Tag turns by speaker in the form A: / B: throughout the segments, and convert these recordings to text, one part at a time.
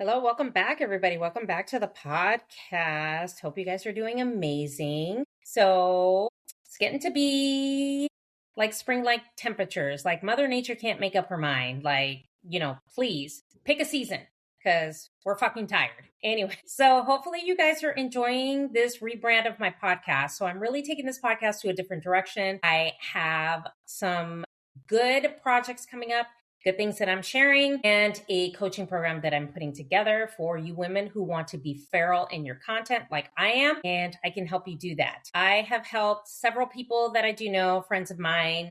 A: Hello, welcome back, everybody. Welcome back to the podcast. Hope you guys are doing amazing. So it's getting to be like spring-like temperatures. Like Mother Nature can't make up her mind. Please pick a season because we're fucking tired. Anyway, so hopefully you guys are enjoying this rebrand of my podcast. So I'm really taking this podcast to a different direction. I have some good projects coming up, good things that I'm sharing, and a coaching program that I'm putting together for you women who want to be feral in your content like I am, and I can help you do that. I have helped several people that I do know, friends of mine,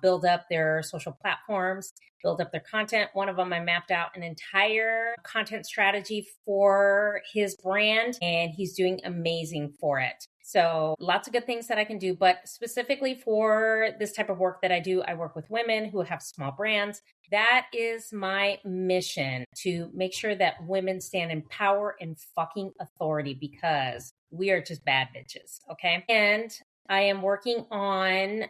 A: build up their social platforms, build up their content. One of them, I mapped out an entire content strategy for his brand, and he's doing amazing for it. So lots of good things that I can do, but specifically for this type of work that I do, I work with women who have small brands. That is my mission, to make sure that women stand in power and fucking authority, because we are just bad bitches, okay? And I am working on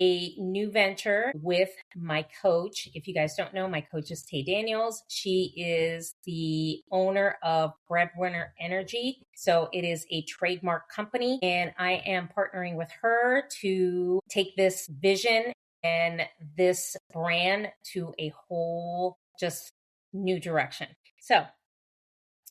A: a new venture with my coach. If you guys don't know, my coach is Tay Daniels. She is the owner of Breadwinner Energy. So it is a trademark company, and I am partnering with her to take this vision and this brand to a whole just new direction. So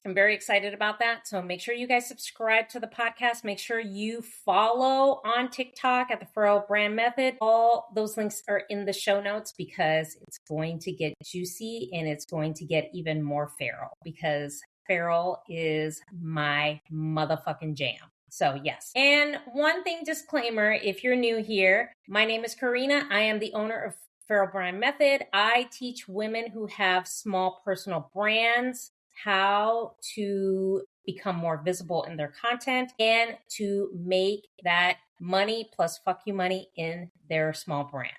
A: I'm very excited about that. So make sure you guys subscribe to the podcast. Make sure you follow on TikTok at the Feral Brand Method. All those links are in the show notes, because it's going to get juicy and it's going to get even more feral, because feral is my motherfucking jam. So yes. And one thing, disclaimer, if you're new here, my name is Karina. I am the owner of Feral Brand Method. I teach women who have small personal brands how to become more visible in their content and to make that money plus fuck you money in their small brand.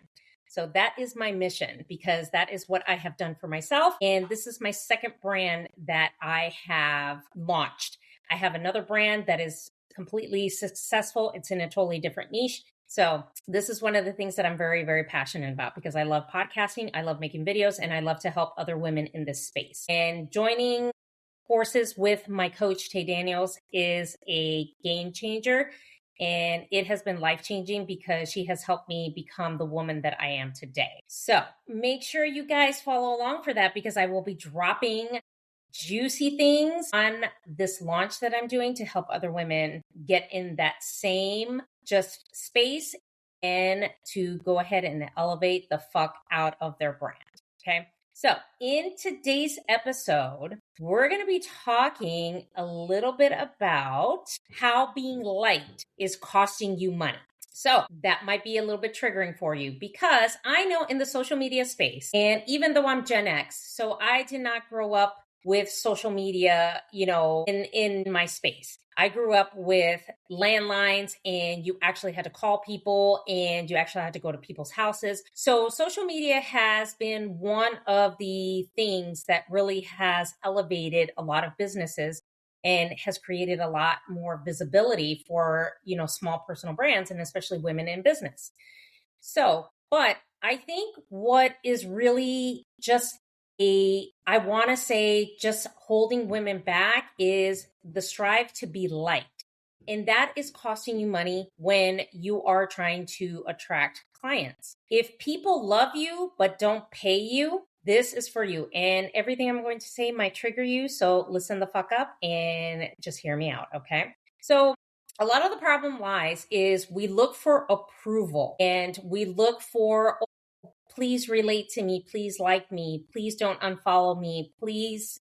A: So that is my mission, because that is what I have done for myself. And this is my second brand that I have launched. I have another brand that is completely successful. It's in a totally different niche. So this is one of the things that I'm very, very passionate about, because I love podcasting, I love making videos, and I love to help other women in this space. And joining forces with my coach, Tay Daniels, is a game changer. And it has been life-changing, because she has helped me become the woman that I am today. So make sure you guys follow along for that, because I will be dropping juicy things on this launch that I'm doing to help other women get in that same just space and to go ahead and elevate the fuck out of their brand. Okay. So in today's episode, we're going to be talking a little bit about how being liked is costing you money. So that might be a little bit triggering for you, because I know in the social media space, and even though I'm Gen X, so I did not grow up with social media, in my space. I grew up with landlines, and you actually had to call people, and you actually had to go to people's houses. So social media has been one of the things that really has elevated a lot of businesses and has created a lot more visibility for, small personal brands, and especially women in business. So, but I think what is really just I want to say just holding women back is the strive to be liked. And that is costing you money when you are trying to attract clients. If people love you but don't pay you, this is for you. And everything I'm going to say might trigger you. So listen the fuck up and just hear me out. Okay. So a lot of the problem lies is we look for approval, and we look for, please relate to me, please like me, please don't unfollow me, please,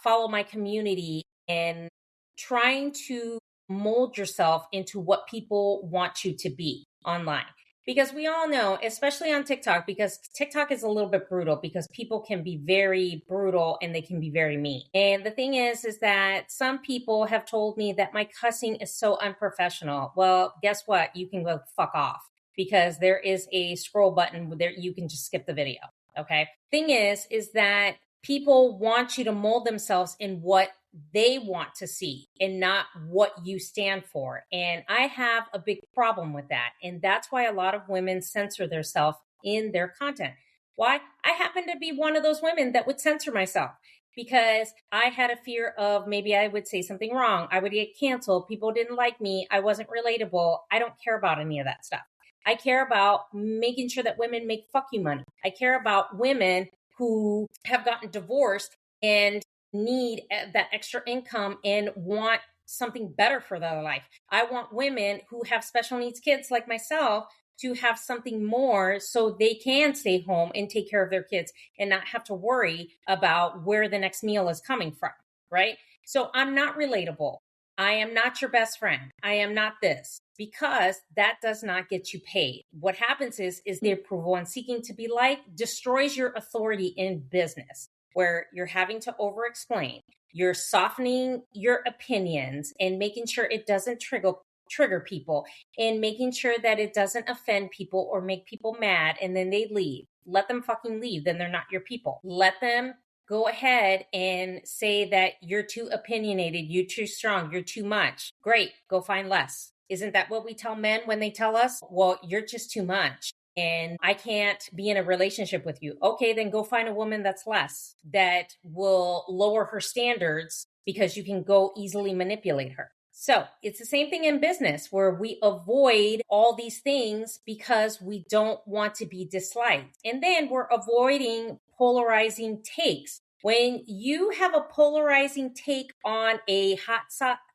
A: follow my community, and trying to mold yourself into what people want you to be online. Because we all know, especially on TikTok, because TikTok is a little bit brutal, because people can be very brutal and they can be very mean. And the thing is that some people have told me that my cussing is so unprofessional. Well, guess what? You can go fuck off, because there is a scroll button there. You can just skip the video. Okay. Thing is that people want you to mold themselves in what they want to see and not what you stand for. And I have a big problem with that. And that's why a lot of women censor themselves in their content. Why? I happen to be one of those women that would censor myself, because I had a fear of maybe I would say something wrong. I would get canceled. People didn't like me. I wasn't relatable. I don't care about any of that stuff. I care about making sure that women make fuck you money. I care about women who have gotten divorced and need that extra income and want something better for their life. I want women who have special needs kids like myself to have something more so they can stay home and take care of their kids and not have to worry about where the next meal is coming from, right? So I'm not relatable. I am not your best friend. I am not this, because that does not get you paid. What happens is the approval and seeking to be liked destroys your authority in business, where you're having to over explain. You're softening your opinions and making sure it doesn't trigger people, and making sure that it doesn't offend people or make people mad and then they leave. Let them fucking leave. Then they're not your people. Let them go ahead and say that you're too opinionated, you're too strong, you're too much. Great, go find less. Isn't that what we tell men when they tell us, well, you're just too much and I can't be in a relationship with you? Okay, then go find a woman that's less, that will lower her standards because you can go easily manipulate her. So it's the same thing in business, where we avoid all these things because we don't want to be disliked. And then we're avoiding polarizing takes. When you have a polarizing take on a hot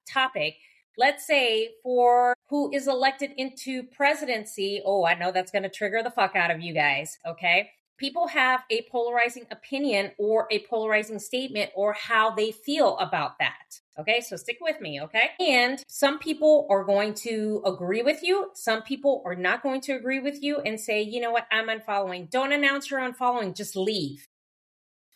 A: topic, let's say for who is elected into presidency, oh, I know that's going to trigger the fuck out of you guys, okay? People have a polarizing opinion or a polarizing statement or how they feel about that. Okay, so stick with me, okay? And some people are going to agree with you. Some people are not going to agree with you and say, you know what, I'm unfollowing. Don't announce you're unfollowing, just leave.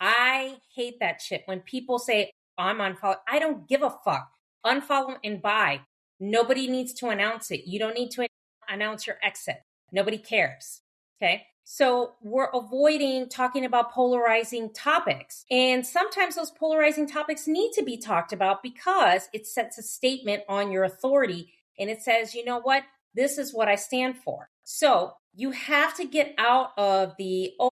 A: I hate that shit when people say, I'm unfollowing. I don't give a fuck. Unfollow and bye. Nobody needs to announce it. You don't need to announce your exit. Nobody cares, okay? So we're avoiding talking about polarizing topics. And sometimes those polarizing topics need to be talked about because it sets a statement on your authority and it says, you know what? This is what I stand for. So you have to get out of the, oh,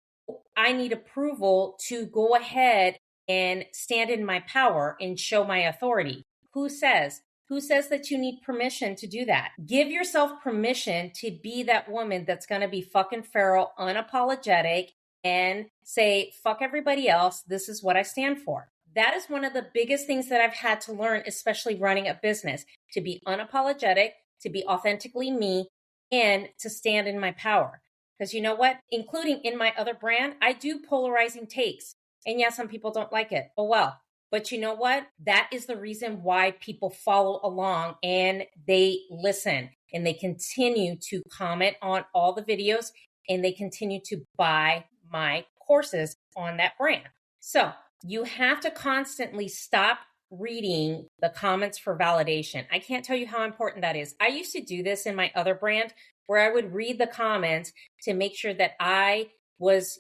A: I need approval to go ahead and stand in my power and show my authority. Who says? Who says that you need permission to do that? Give yourself permission to be that woman that's going to be fucking feral, unapologetic, and say, fuck everybody else. This is what I stand for. That is one of the biggest things that I've had to learn, especially running a business, to be unapologetic, to be authentically me, and to stand in my power. Because you know what? Including in my other brand, I do polarizing takes. And yeah, some people don't like it. Oh, well. But you know what? That is the reason why people follow along and they listen and they continue to comment on all the videos and they continue to buy my courses on that brand. So you have to constantly stop reading the comments for validation. I can't tell you how important that is. I used to do this in my other brand where I would read the comments to make sure that I was,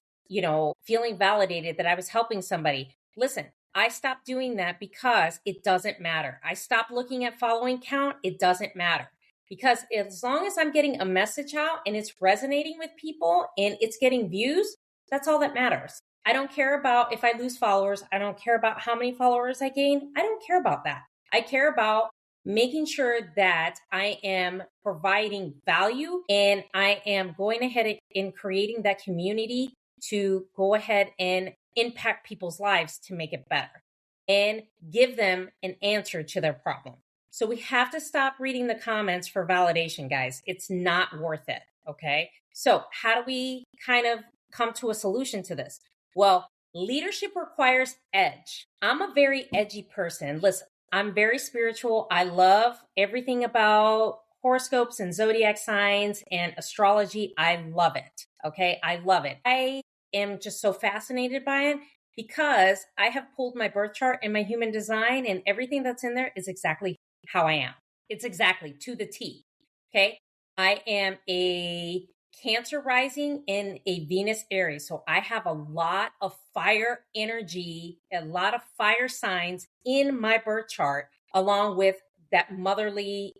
A: feeling validated, that I was helping somebody. Listen, I stopped doing that because it doesn't matter. I stopped looking at following count. It doesn't matter. Because as long as I'm getting a message out and it's resonating with people and it's getting views, that's all that matters. I don't care about if I lose followers. I don't care about how many followers I gain. I don't care about that. I care about making sure that I am providing value and I am going ahead and creating that community to go ahead and impact people's lives to make it better and give them an answer to their problem. So we have to stop reading the comments for validation, guys. It's not worth it. Okay. So how do we kind of come to a solution to this? Well, leadership requires edge. I'm a very edgy person. Listen, I'm very spiritual. I love everything about horoscopes and zodiac signs and astrology. I love it. Okay. I love it. I am just so fascinated by it because I have pulled my birth chart and my human design, and everything that's in there is exactly how I am. It's exactly to the T. Okay. I am a Cancer rising in a Venus Aries. So I have a lot of fire energy, a lot of fire signs in my birth chart, along with that motherly,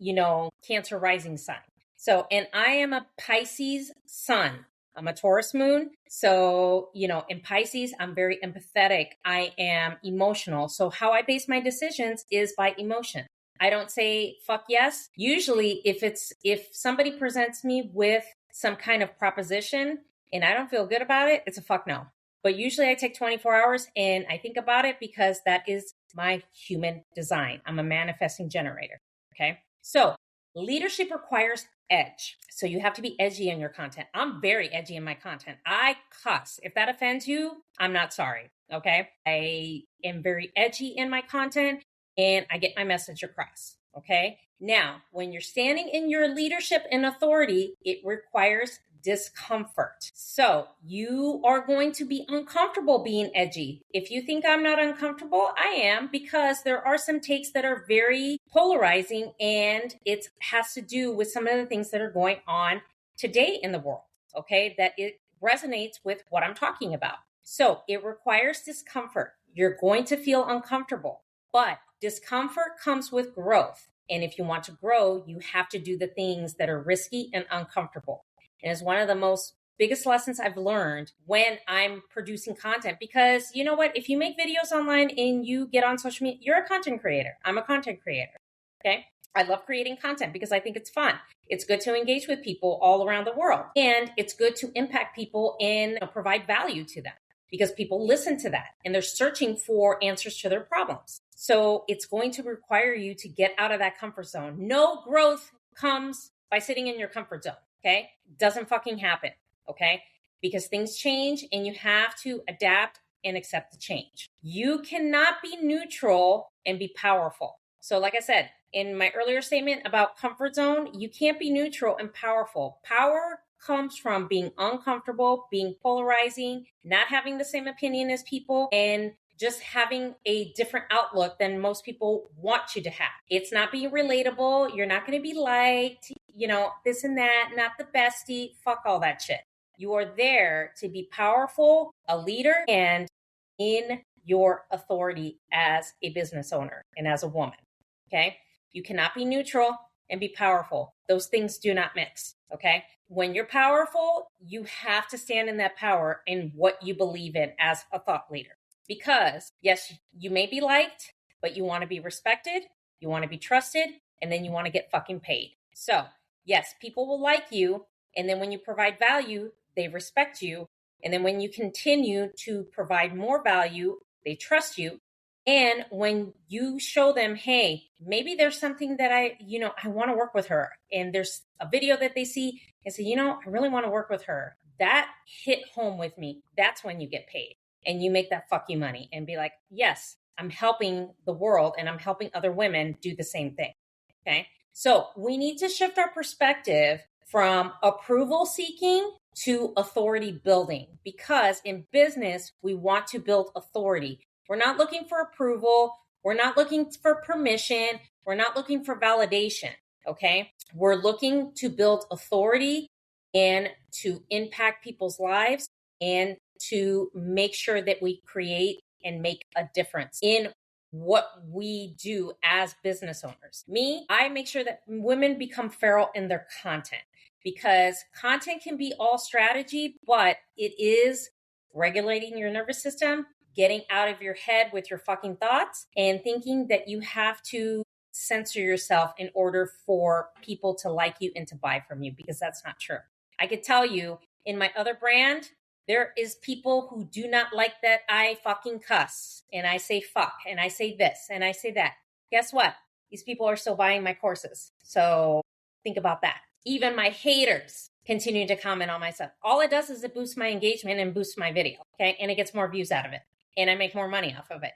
A: Cancer rising sign. So, and I am a Pisces sun. I'm a Taurus moon. So, in Pisces, I'm very empathetic. I am emotional. So how I base my decisions is by emotion. I don't say fuck yes. Usually if somebody presents me with some kind of proposition and I don't feel good about it, it's a fuck no. But usually I take 24 hours and I think about it because that is my human design. I'm a manifesting generator. Okay. So leadership requires edge. So you have to be edgy in your content. I'm very edgy in my content. I cuss. If that offends you, I'm not sorry. Okay. I am very edgy in my content and I get my message across. Okay. Now, when you're standing in your leadership and authority, it requires discomfort. So you are going to be uncomfortable being edgy. If you think I'm not uncomfortable, I am, because there are some takes that are very polarizing and it has to do with some of the things that are going on today in the world. Okay. That it resonates with what I'm talking about. So it requires discomfort. You're going to feel uncomfortable, but discomfort comes with growth. And if you want to grow, you have to do the things that are risky and uncomfortable. And it's one of the most biggest lessons I've learned when I'm producing content, because you know what? If you make videos online and you get on social media, you're a content creator. I'm a content creator. Okay. I love creating content because I think it's fun. It's good to engage with people all around the world. And it's good to impact people and provide value to them because people listen to that and they're searching for answers to their problems. So it's going to require you to get out of that comfort zone. No growth comes by sitting in your comfort zone. Okay. Doesn't fucking happen. Okay. Because things change and you have to adapt and accept the change. You cannot be neutral and be powerful. So like I said, in my earlier statement about comfort zone, you can't be neutral and powerful. Power comes from being uncomfortable, being polarizing, not having the same opinion as people, and just having a different outlook than most people want you to have. It's not being relatable. You're not going to be liked, this and that, not the bestie. Fuck all that shit. You are there to be powerful, a leader, and in your authority as a business owner and as a woman. Okay. You cannot be neutral and be powerful. Those things do not mix. Okay. When you're powerful, you have to stand in that power in what you believe in as a thought leader. Because yes, you may be liked, but you want to be respected, you want to be trusted, and then you want to get fucking paid. So yes, people will like you. And then when you provide value, they respect you. And then when you continue to provide more value, they trust you. And when you show them, hey, maybe there's something that I want to work with her. And there's a video that they see and say, I really want to work with her. That hit home with me. That's when you get paid. And you make that fuck you money and be like, yes, I'm helping the world and I'm helping other women do the same thing. Okay. So we need to shift our perspective from approval seeking to authority building, because in business, we want to build authority. We're not looking for approval. We're not looking for permission. We're not looking for validation. Okay. We're looking to build authority and to impact people's lives and to make sure that we create and make a difference in what we do as business owners. I make sure that women become feral in their content, because content can be all strategy, but it is regulating your nervous system, getting out of your head with your fucking thoughts and thinking that you have to censor yourself in order for people to like you and to buy from you, because that's not true. I could tell you in my other brand, there is people who do not like that I fucking cuss and I say fuck and I say this and I say that. Guess what? These people are still buying my courses. So think about that. Even my haters continue to comment on my stuff. All it does is it boosts my engagement and boosts my video. Okay. And it gets more views out of it. And I make more money off of it.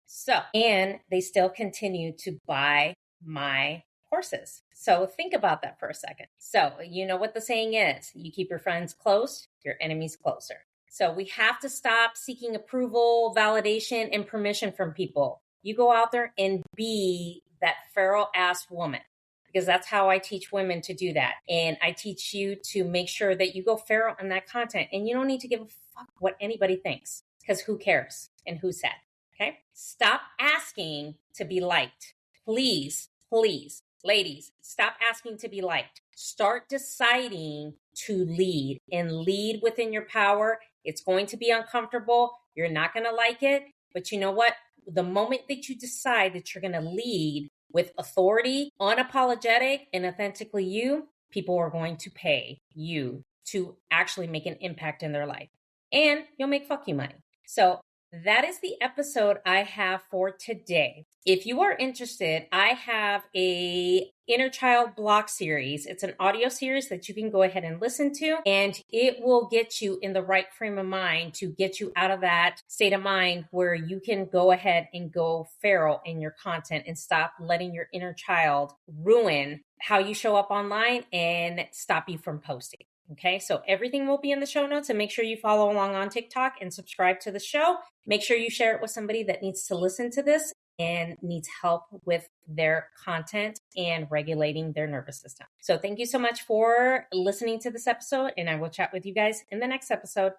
A: So, and they still continue to buy my courses. So think about that for a second. So you know what the saying is, you keep your friends close, your enemies closer. So we have to stop seeking approval, validation, and permission from people. You go out there and be that feral ass woman, because that's how I teach women to do that. And I teach you to make sure that you go feral in that content, and you don't need to give a fuck what anybody thinks, because who cares and who said, okay? Stop asking to be liked. Please, please. Ladies, stop asking to be liked. Start deciding to lead and lead within your power. It's going to be uncomfortable. You're not going to like it. But you know what? The moment that you decide that you're going to lead with authority, unapologetic, and authentically you, people are going to pay you to actually make an impact in their life. And you'll make fuck you money. So that is the episode I have for today. If you are interested, I have a inner child block series. It's an audio series that you can go ahead and listen to, and it will get you in the right frame of mind to get you out of that state of mind where you can go ahead and go feral in your content and stop letting your inner child ruin how you show up online and stop you from posting. Okay, so everything will be in the show notes, and make sure you follow along on TikTok and subscribe to the show. Make sure you share it with somebody that needs to listen to this and needs help with their content and regulating their nervous system. So thank you so much for listening to this episode, and I will chat with you guys in the next episode.